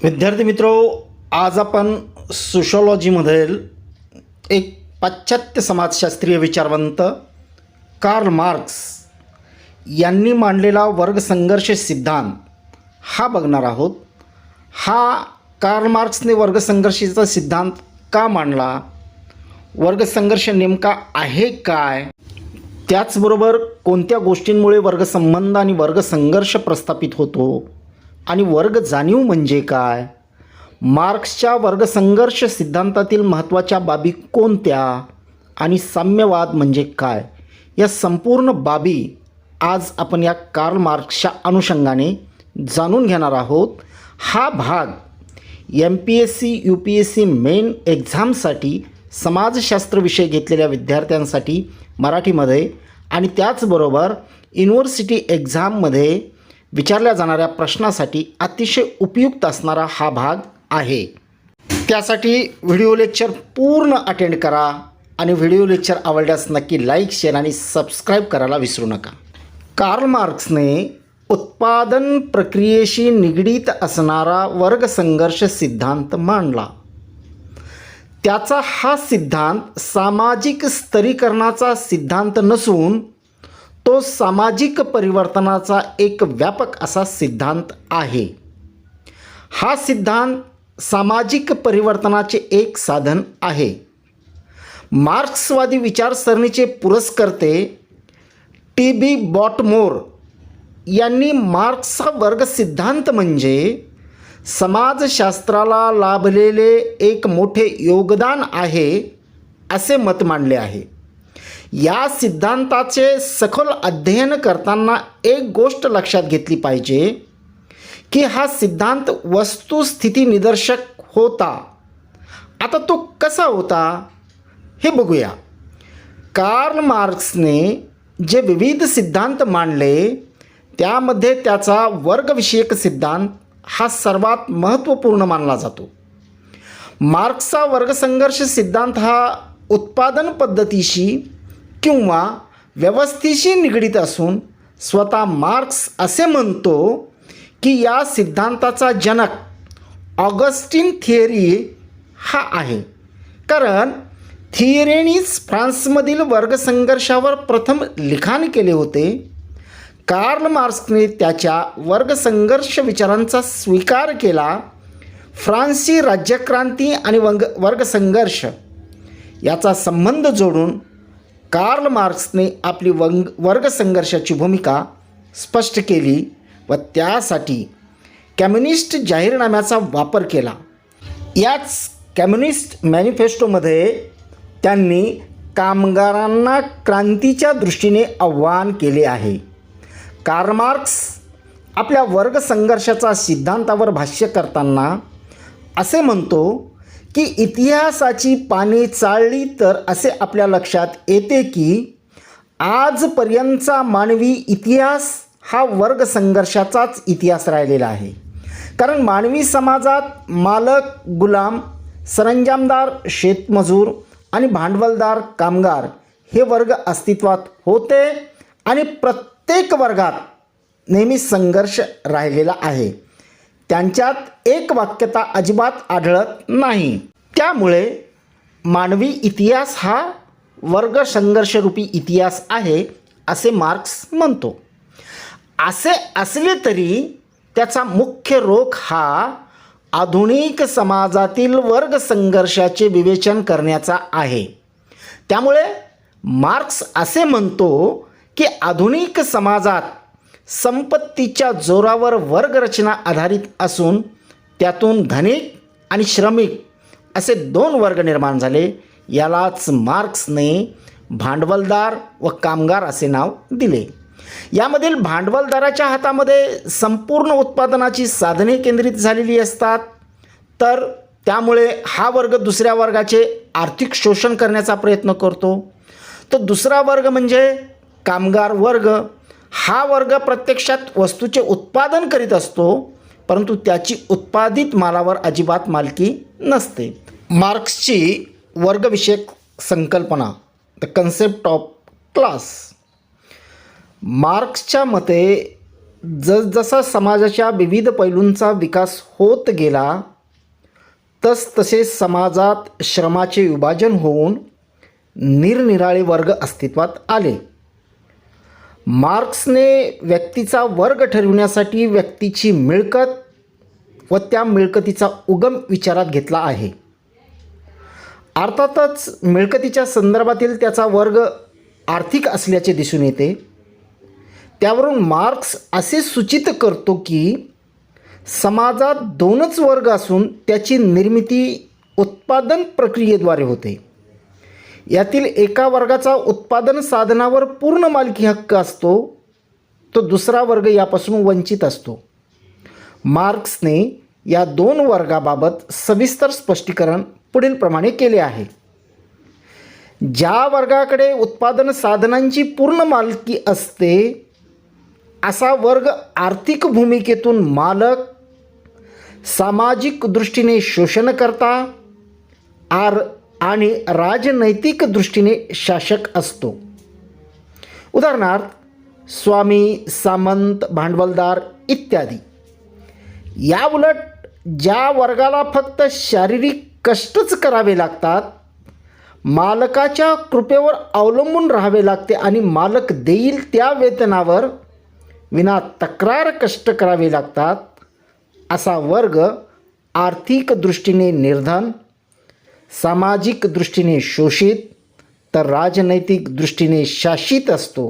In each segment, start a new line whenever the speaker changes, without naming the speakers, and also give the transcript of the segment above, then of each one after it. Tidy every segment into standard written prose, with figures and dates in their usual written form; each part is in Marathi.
विद्यार्थी मित्रो, आज आपण सोशॉलॉजीमधील एक पाश्चात्य समाजशास्त्रीय विचारवंत कार्ल मार्क्स यांनी मांडलेला वर्गसंघर्ष सिद्धांत हा बघणार आहोत. हा कार्ल मार्क्सने वर्गसंघर्षाचा सिद्धांत का मांडला, वर्गसंघर्ष नेमका आहे काय, त्याचबरोबर कोणत्या गोष्टींमुळे वर्गसंबंध आणि वर्गसंघर्ष प्रस्थापित होतो आणि वर्ग जाणीव म्हणजे काय, मार्क्सच्या वर्गसंघर्ष सिद्धांतातील महत्त्वाच्या बाबी कोणत्या आणि साम्यवाद म्हणजे काय, या संपूर्ण बाबी आज आपण या कार्ल मार्क्सच्या अनुषंगाने जाणून घेणार आहोत. हा भाग MPSC UPSC मेन एक्झामसाठी समाजशास्त्र विषय घेतलेल्या विद्यार्थ्यांसाठी मराठीमध्ये आणि त्याचबरोबर युनिव्हर्सिटी एक्झाममध्ये विचारल्या जाणाऱ्या प्रश्नासाठी अतिशय उपयुक्त असणारा हा भाग आहे. त्यासाठी व्हिडिओ लेक्चर पूर्ण अटेंड करा आणि व्हिडिओ लेक्चर आवडल्यास नक्की लाईक, शेअर आणि सबस्क्राईब करायला विसरू नका. कार्ल मार्क्सने उत्पादन प्रक्रियेशी निगडीत असणारा वर्गसंघर्ष सिद्धांत मांडला. त्याचा हा सिद्धांत सामाजिक स्तरीकरणाचा सिद्धांत नसून तो सामाजिक परिवर्तनाचा एक व्यापक असा सिद्धांत आहे. हा सिद्धांत सामाजिक परिवर्तनाचे एक साधन आहे. मार्क्सवादी विचारसरणीचे पुरस्कर्ते TB बॉटमोर यांनी मार्क्सचा वर्ग सिद्धांत म्हणजे समाजशास्त्राला लाभलेले एक मोठे योगदान आहे असे मत मांडले आहे. या सिद्धांताचे सखोल अध्ययन करताना एक गोष्ट लक्षात घेतली पाहिजे की हा सिद्धांत वस्तुस्थिती निदर्शक होता. आता तो कसा होता हे बघूया. कार्ल मार्क्सने जे विविध सिद्धांत मांडले त्यामध्ये त्याचा वर्गविषयक सिद्धांत हा सर्वात महत्त्वपूर्ण मानला जातो. मार्क्सचा वर्गसंघर्ष सिद्धांत हा उत्पादन पद्धतीशी किंवा व्यवस्थेशी निगडीत असून स्वतः मार्क्स असे म्हणतो की या सिद्धांताचा जनक ऑगस्टिन थिअरी हा आहे. कारण थिअरीनेच फ्रान्समधील वर्गसंघर्षावर प्रथम लिखाण केले होते. कार्ल मार्क्सने त्याच्या वर्गसंघर्ष विचारांचा स्वीकार केला. फ्रान्सची राज्यक्रांती आणि वर्गसंघर्ष याचा संबंध जोडून कार्ल मार्क्सने आपली वर्गसंघर्षाची भूमिका स्पष्ट केली व त्यासाठी कम्युनिस्ट जाहीरनाम्याचा वापर केला. याच कम्युनिस्ट मॅनिफेस्टोमध्ये त्यांनी कामगारांना क्रांतीच्या दृष्टीने आव्हान केले आहे. कार्ल मार्क्स आपल्या वर्गसंघर्षाचा सिद्धांतावर भाष्य करताना असे म्हणतो की इतिहासाची पाने चाळली तर असे आपल्या लक्षात येते की आजपर्यंतचा मानवी इतिहास हा वर्गसंघर्षाचाच इतिहास राहिलेला आहे. कारण मानवी समाजात मालक, गुलाम, सरंजामदार, शेतमजूर आणि भांडवलदार, कामगार हे वर्ग अस्तित्वात होते आणि प्रत्येक वर्गात नेहमी संघर्ष राहिलेला आहे. त्यांच्यात एक वाक्यता अजिबात आढळत नाही. त्यामुळे मानवी इतिहास हा वर्गसंघर्षरूपी इतिहास आहे असे मार्क्स म्हणतो. असे असले तरी त्याचा मुख्य रोख हा आधुनिक समाजातील वर्गसंघर्षाचे विवेचन करण्याचा आहे. त्यामुळे मार्क्स असे म्हणतो की आधुनिक समाजात संपत्तीच्या जोरावर वर्गरचना आधारित असून त्यातून धनिक आणि श्रमिक असे दोन वर्ग निर्माण झाले. यालाच मार्क्सने भांडवलदार व कामगार असे नाव दिले. यामधील भांडवलदाराच्या हातामध्ये संपूर्ण उत्पादनाची साधने केंद्रित झालेली असतात, तर त्यामुळे हा वर्ग दुसऱ्या वर्गाचे आर्थिक शोषण करण्याचा प्रयत्न करतो. तर दुसरा वर्ग म्हणजे कामगार वर्ग. हा वर्ग प्रत्यक्षात वस्तूचे उत्पादन करीत असतो, परंतु त्याची उत्पादित मालावर अजिबात मालकी नसते. मार्क्सची वर्गविषयक संकल्पना, द कन्सेप्ट ऑफ क्लास. मार्क्सच्या मते जसजसा समाजाच्या विविध पैलूंचा विकास होत गेला तसतसे समाजात श्रमाचे विभाजन होऊन निरनिराळे वर्ग अस्तित्वात आले. मार्क्सने व्यक्तीचा वर्ग ठरविण्यासाठी व्यक्तीची मिळकत व त्या मिळकतीचा उगम विचारात घेतला आहे. अर्थातच मिळकतीच्या संदर्भातील त्याचा वर्ग आर्थिक असल्याचे दिसून येते. त्यावरून मार्क्स असे सूचित करतो की समाजात दोनच वर्ग असून त्याची निर्मिती उत्पादन प्रक्रियेद्वारे होते. यातील एका वर्गाचा उत्पादन साधनावर पूर्ण मालकी हक्क असतो, तो दुसरा वर्ग यापासून वंचित असतो. मार्क्सने या दोन वर्गाबाबत सविस्तर स्पष्टीकरण पुढील प्रमाणे केले आहे. ज्या वर्गाकडे उत्पादन साधनांची पूर्ण मालकी असते असा वर्ग आर्थिक भूमिकेतून मालक, सामाजिक दृष्टीने शोषणकर्ता आणि राजनैतिक दृष्टीने शासक असतो. उदाहरणार्थ स्वामी, सामंत, भांडवलदार इत्यादी. याउलट ज्या वर्गाला फक्त शारीरिक कष्टच करावे लागतात, मालकाच्या कृपेवर अवलंबून राहावे लागते आणि मालक देईल त्या वेतनावर विना तक्रार कष्ट करावे लागतात, असा वर्ग आर्थिक दृष्टीने निर्धन, सामाजिक दृष्टीने शोषित तर राजनैतिक दृष्टीने शासित असतो.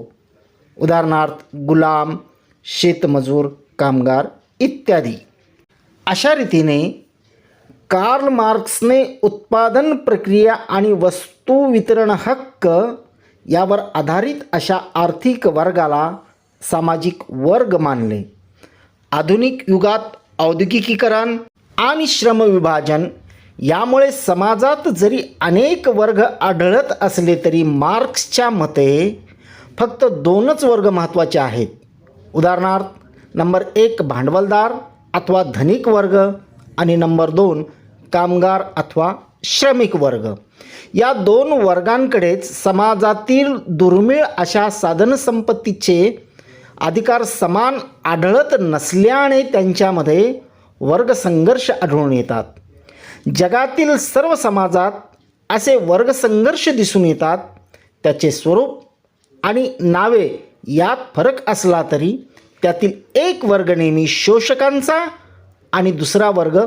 उदाहरणार्थ गुलाम, शेतमजूर, कामगार इत्यादी. अशा रीतीने कार्ल मार्क्सने उत्पादन प्रक्रिया आणि वस्तू वितरण हक्क यावर आधारित अशा आर्थिक वर्गाला सामाजिक वर्ग मानले. आधुनिक युगात औद्योगिकीकरण आणि श्रमविभाजन यामुळे समाजात जरी अनेक वर्ग आढळत असले तरी मार्क्सच्या मते फक्त दोनच वर्ग महत्त्वाचे आहेत. उदाहरणार्थ नंबर 1 भांडवलदार अथवा धनिक वर्ग आणि नंबर 2 कामगार अथवा श्रमिक वर्ग. या दोन वर्गांकडेच समाजातील दुर्मिळ अशा साधनसंपत्तीचे अधिकार समान आढळत नसल्याने त्यांच्यामध्ये वर्गसंघर्ष आढळून येतात. जगातील सर्व समाजात असे वर्गसंघर्ष दिसून येतात. त्याचे स्वरूप आणि नावे यात फरक असला तरी त्यातील एक वर्ग नेहमी शोषकांचा आणि दुसरा वर्ग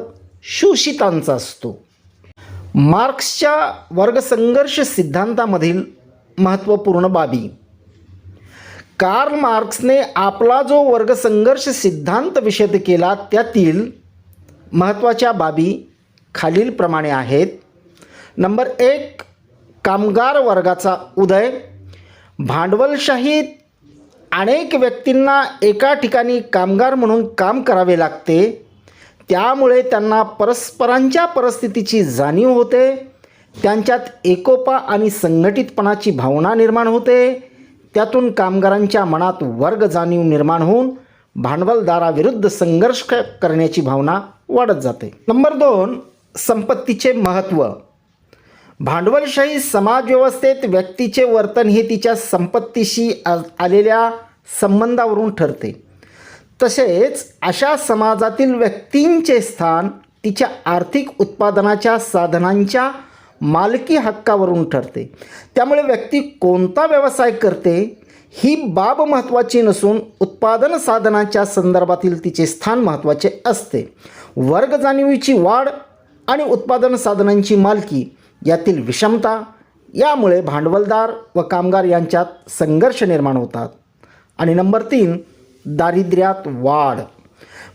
शोषितांचा असतो. मार्क्सच्या वर्गसंघर्ष सिद्धांतामधील महत्त्वपूर्ण बाबी. कार्ल मार्क्सने आपला जो वर्गसंघर्ष सिद्धांत विशद केला त्यातील महत्त्वाच्या बाबी खालीलप्रमाणे आहेत. नंबर 1 कामगार वर्गाचा उदय. भांडवलशाहीत अनेक व्यक्तींना एका ठिकाणी कामगार म्हणून काम करावे लागते. त्यामुळे त्यांना परस्परांच्या परिस्थितीची जाणीव होते. त्यांच्यात एकोपा आणि संघटितपणाची भावना निर्माण होते. त्यातून कामगारांच्या मनात वर्ग जाणीव निर्माण होऊन भांडवलदाराविरुद्ध संघर्ष करण्याची भावना वाढत जाते. नंबर 2 संपत्तीचे महत्त्व. भांडवलशाही समाजव्यवस्थेत व्यक्तीचे वर्तन हे तिच्या संपत्तीशी आलेल्या संबंधावरून ठरते. तसेच अशा समाजातील व्यक्तींचे स्थान तिच्या आर्थिक उत्पादनाच्या साधनांच्या मालकी हक्कावरून ठरते. त्यामुळे व्यक्ती कोणता व्यवसाय करते ही बाब महत्त्वाची नसून उत्पादन साधनाच्या संदर्भातील तिचे स्थान महत्त्वाचे असते. वर्ग जाणीवीची वाढ आणि उत्पादन साधनांची मालकी यातील विषमता यामुळे भांडवलदार व कामगार यांच्यात संघर्ष निर्माण होतात. आणि नंबर 3 दारिद्र्यात वाढ.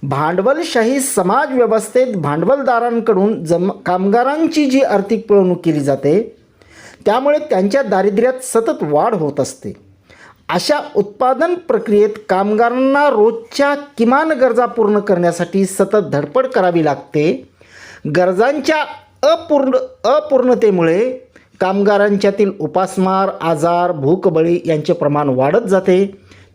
भांडवलशाही समाजव्यवस्थेत भांडवलदारांकडून कामगारांची जी आर्थिक पिळवणूक केली जाते त्यामुळे त्यांच्या दारिद्र्यात सतत वाढ होत असते. अशा उत्पादन प्रक्रियेत कामगारांना रोजच्या किमान गरजा पूर्ण करण्यासाठी सतत धडपड करावी लागते. गरजांच्या अपूर्णतेमुळे कामगारांच्यातील उपासमार, आजार, भूकबळी यांचे प्रमाण वाढत जाते.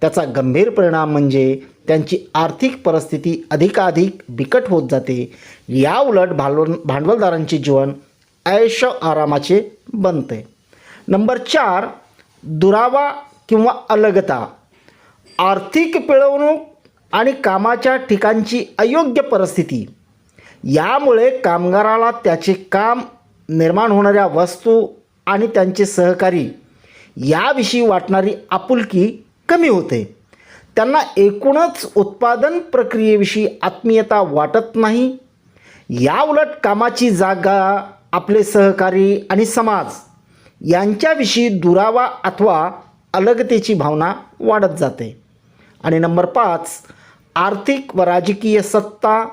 त्याचा गंभीर परिणाम म्हणजे त्यांची आर्थिक परिस्थिती अधिकाधिक बिकट होत जाते. याउलट भांडवलदारांचे जीवन ऐश आरामाचे बनते. नंबर 4 दुरावा किंवा अलगता. आर्थिक पिळवणूक आणि कामाच्या ठिकाणची अयोग्य परिस्थिती यामुळे कामगाराला त्याचे काम, निर्माण होणाऱ्या वस्तू आणि त्यांचे सहकारी याविषयी वाटणारी आपुलकी कमी होते. त्यांना एकूणच उत्पादन प्रक्रियेविषयी आत्मीयता वाटत नाही. याउलट कामाची जागा, आपले सहकारी आणि समाज यांच्याविषयी दुरावा अथवा अलगतेची भावना वाढत जाते. आणि नंबर 5, आर्थिक व राजकीय सत्ता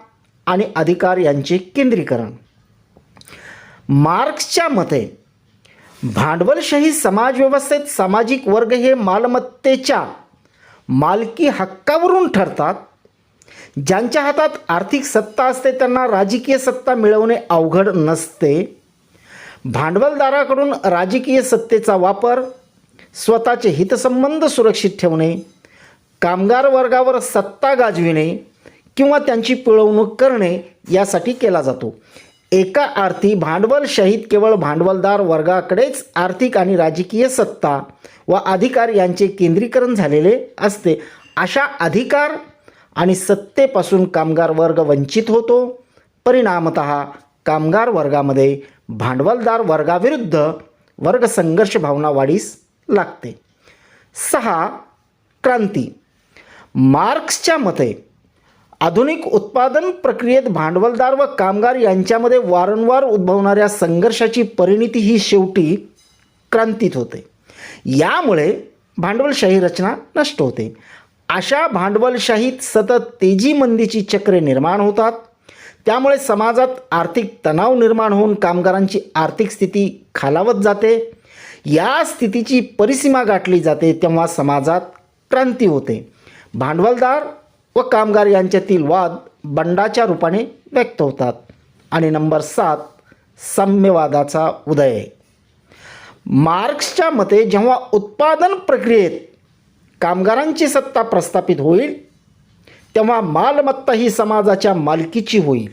आणि अधिकार यांचे केंद्रीकरण. मार्क्सच्या मते भांडवलशाही समाजव्यवस्थेत सामाजिक वर्ग हे मालमत्तेच्या मालकी हक्कावरून ठरतात. ज्यांच्या हातात आर्थिक सत्ता असते त्यांना राजकीय सत्ता मिळवणे अवघड नसते. भांडवलदाराकडून राजकीय सत्तेचा वापर स्वतःचे हितसंबंध सुरक्षित ठेवणे, कामगार वर्गावर सत्ता गाजविणे किंवा त्यांची पिळवणूक करणे यासाठी केला जातो. एका अर्थी भांडवलशाहीत केवळ भांडवलदार वर्गाकडेच आर्थिक आणि राजकीय सत्ता व अधिकार यांचे केंद्रीकरण झालेले असते. अशा अधिकार आणि सत्तेपासून कामगार वर्ग वंचित होतो. परिणामतः कामगार वर्गामध्ये भांडवलदार वर्गाविरुद्ध वर्गसंघर्ष भावना वाढीस लागते. 6, क्रांती. मार्क्सच्या मते आधुनिक उत्पादन प्रक्रियेत भांडवलदार व कामगार यांच्यामध्ये वारंवार उद्भवणाऱ्या संघर्षाची परिणिती ही शेवटी क्रांतीत होते. यामुळे भांडवलशाही रचना नष्ट होते. अशा भांडवलशाहीत सतत तेजी मंदीची चक्रे निर्माण होतात. त्यामुळे समाजात आर्थिक तणाव निर्माण होऊन कामगारांची आर्थिक स्थिती खालावत जाते. या स्थितीची परिसीमा गाठली जाते तेव्हा समाजात क्रांती होते. भांडवलदार व कामगार यांच्यातील वाद बंडाच्या रूपाने व्यक्त होतात. आणि नंबर 7, साम्यवादाचा उदय. मार्क्सच्या मते जेव्हा उत्पादन प्रक्रियेत कामगारांची सत्ता प्रस्थापित होईल तेव्हा मालमत्ता ही समाजाच्या मालकीची होईल.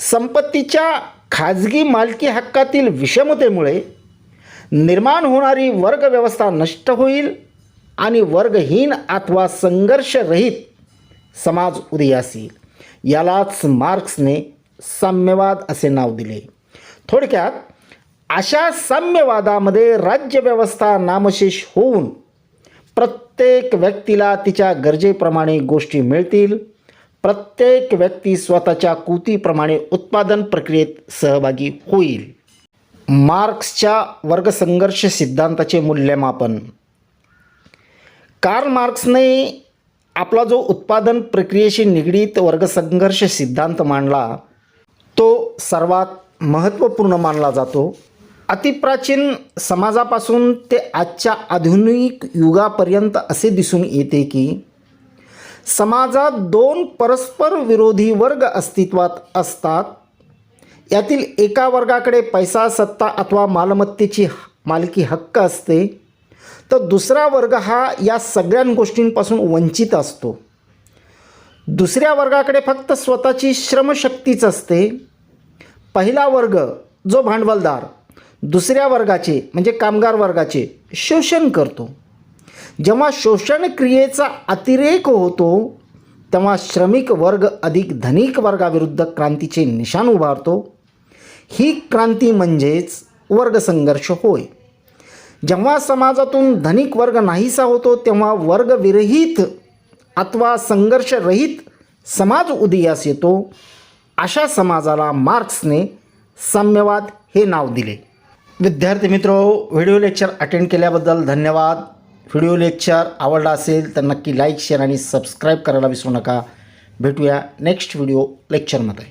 संपत्तीच्या खाजगी मालकी हक्कातील विषमतेमुळे निर्माण होणारी वर्गव्यवस्था नष्ट होईल आणि वर्गहीन अथवा संघर्षरहित समाज उदयास येईल. यालाच मार्क्सने साम्यवाद असे नाव दिले. थोडक्यात अशा साम्यवादामध्ये राज्यव्यवस्था नामशेष होऊन प्रत्येक व्यक्तीला तिच्या गरजेप्रमाणे गोष्टी मिळतील. प्रत्येक व्यक्ती स्वतःच्या कृतीप्रमाणे उत्पादन प्रक्रियेत सहभागी होईल. मार्क्सच्या वर्गसंघर्ष सिद्धांताचे मूल्यमापन. कार्ल मार्क्सने आपला जो उत्पादन प्रक्रियेशी निगडीत वर्गसंघर्ष सिद्धांत मांडला तो सर्वात महत्त्वपूर्ण मानला जातो. अतिप्राचीन समाजापासून ते आजच्या आधुनिक युगापर्यंत असे दिसून येते की समाजात 2 परस्पर विरोधी वर्ग अस्तित्वात असतात. यातील एका वर्गाकडे पैसा, सत्ता अथवा मालमत्तेची मालकी हक्क असते, तर दुसरा वर्ग हा या सगळ्या गोष्टींपासून वंचित असतो. दुसऱ्या वर्गाकडे फक्त स्वतःची श्रमशक्तीच असते. पहिला वर्ग जो भांडवलदार दुसऱ्या वर्गाचे म्हणजे कामगार वर्गाचे शोषण करतो. जेव्हा शोषण क्रियेचा अतिरेक होतो तेव्हा श्रमिक वर्ग अधिक धनिक वर्गाविरुद्ध क्रांतीचे निशाण उभारतो. ही क्रांती म्हणजेच वर्गसंघर्ष होय. जेव्हा समाजातून धनिक वर्ग नाहीसा होतो तेव्हा वर्गविरहित अथवा संघर्षरहित समाज उदयास येतो. अशा समाजाला मार्क्सने साम्यवाद हे नाव दिले. विद्यार्थी मित्रो, व्हिडिओ लेक्चर अटेंड केल्याबद्दल धन्यवाद. व्हिडिओ लेक्चर आवडला असेल तर नक्की लाईक, शेअर आणि सबस्क्राईब करायला विसरू नका. भेटूया नेक्स्ट व्हिडिओ लेक्चरमध्ये.